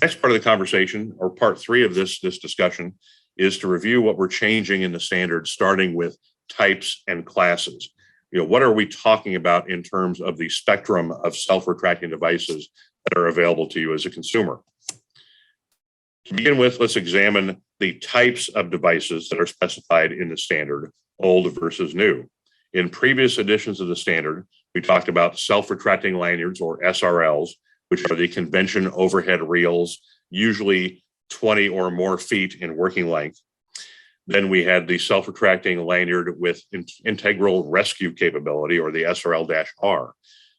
Next part of the conversation, or part three of this discussion, is to review what we're changing in the standard, starting with types and classes. What are we talking about in terms of the spectrum of self-retracting devices that are available to you as a consumer? To begin with, let's examine the types of devices that are specified in the standard, old versus new. In previous editions of the standard, we talked about self-retracting lanyards, or SRLs, which are the convention overhead reels, usually 20 or more feet in working length. Then we had the self-retracting lanyard with integral rescue capability, or the SRL-R.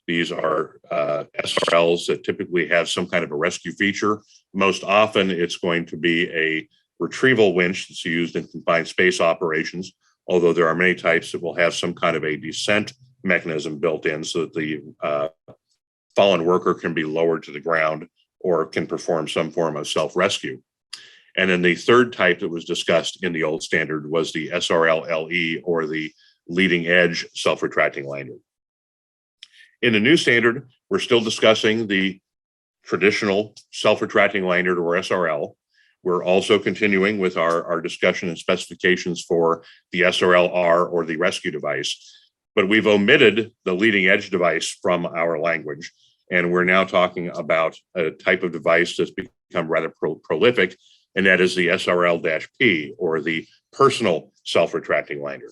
These are SRLs that typically have some kind of a rescue feature. Most often, it's going to be a retrieval winch that's used in confined space operations, although there are many types that will have some kind of a descent mechanism built in so that the fallen worker can be lowered to the ground or can perform some form of self-rescue. And then the third type that was discussed in the old standard was the SRL-LE, or the leading edge self-retracting lanyard. In the new standard, we're still discussing the traditional self-retracting lanyard, or SRL. We're also continuing with our discussion and specifications for the SRL-R, or the rescue device, but we've omitted the leading edge device from our language. And we're now talking about a type of device that's become rather prolific, and that is the SRL-P, or the personal self-retracting lanyard.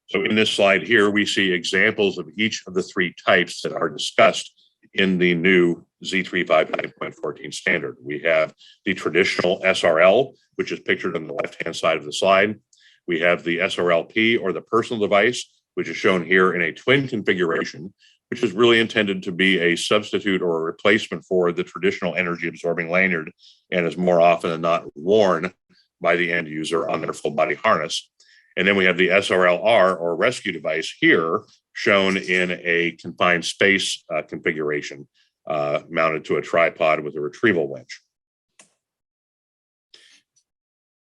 So in this slide here, we see examples of each of the three types that are discussed in the new Z359.14 standard. We have the traditional SRL, which is pictured on the left-hand side of the slide. We have the SRL-P, or the personal device, which is shown here in a twin configuration, which is really intended to be a substitute or a replacement for the traditional energy-absorbing lanyard, and is more often than not worn by the end user on their full-body harness. And then we have the SRL-R, or rescue device, here shown in a confined space configuration, mounted to a tripod with a retrieval winch.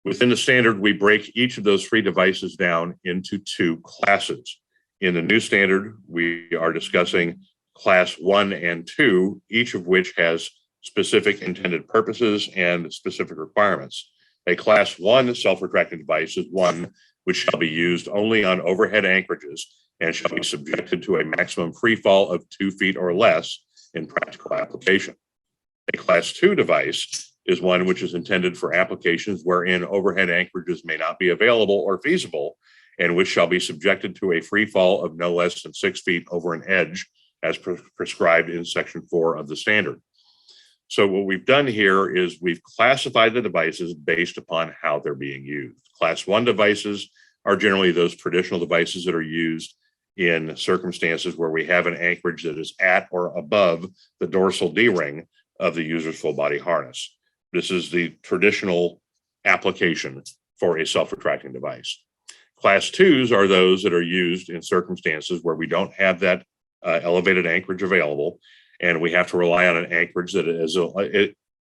Within the standard, we break each of those three devices down into two classes. In the new standard, we are discussing class 1 and 2, each of which has specific intended purposes and specific requirements. A class 1 self-retracting device is one which shall be used only on overhead anchorages and shall be subjected to a maximum free fall of 2 feet or less in practical application. A class 2 device is one which is intended for applications wherein overhead anchorages may not be available or feasible, and which shall be subjected to a free fall of no less than 6 feet over an edge, as prescribed in section 4 of the standard. So what we've done here is we've classified the devices based upon how they're being used. Class 1 devices are generally those traditional devices that are used in circumstances where we have an anchorage that is at or above the dorsal D-ring of the user's full body harness. This is the traditional application for a self-retracting device. Class 2s are those that are used in circumstances where we don't have that elevated anchorage available, and we have to rely on an anchorage that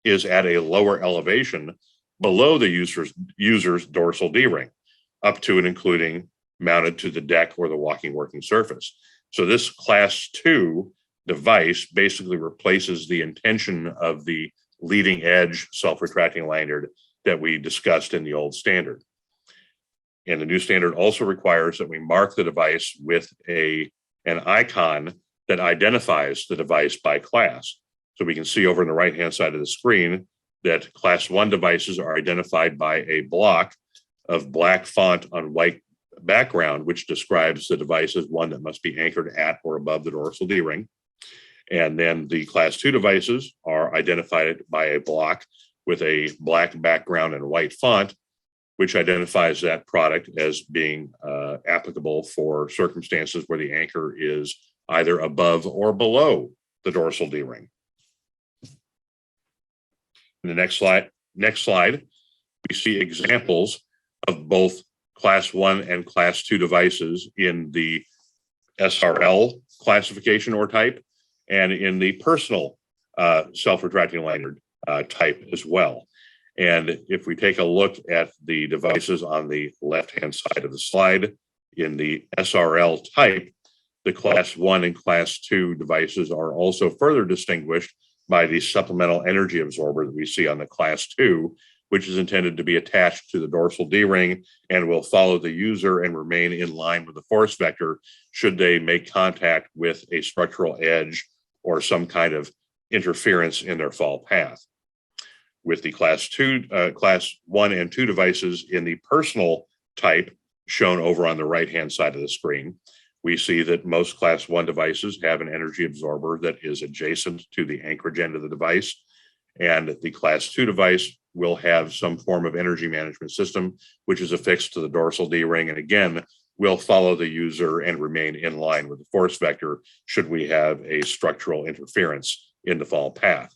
is at a lower elevation below the user's dorsal D-ring, up to and including mounted to the deck or the walking working surface. So this class 2 device basically replaces the intention of the leading edge self-retracting lanyard that we discussed in the old standard. And the new standard also requires that we mark the device with an icon that identifies the device by class. So we can see over on the right-hand side of the screen that class 1 devices are identified by a block of black font on white background, which describes the device as one that must be anchored at or above the dorsal D-ring. And then the class 2 devices are identified by a block with a black background and white font, which identifies that product as being applicable for circumstances where the anchor is either above or below the dorsal D-ring. In the next slide, we see examples of both class 1 and class 2 devices in the SRL classification or type, and in the personal self-retracting lanyard type as well. And if we take a look at the devices on the left-hand side of the slide, in the SRL type, the class 1 and class 2 devices are also further distinguished by the supplemental energy absorber that we see on the class 2, which is intended to be attached to the dorsal D-ring and will follow the user and remain in line with the force vector should they make contact with a structural edge or some kind of interference in their fall path. With the class 1 and 2 devices in the personal type shown over on the right-hand side of the screen, we see that most class 1 devices have an energy absorber that is adjacent to the anchorage end of the device. And the class 2 device will have some form of energy management system, which is affixed to the dorsal D-ring. And again, will follow the user and remain in line with the force vector should we have a structural interference in the fall path.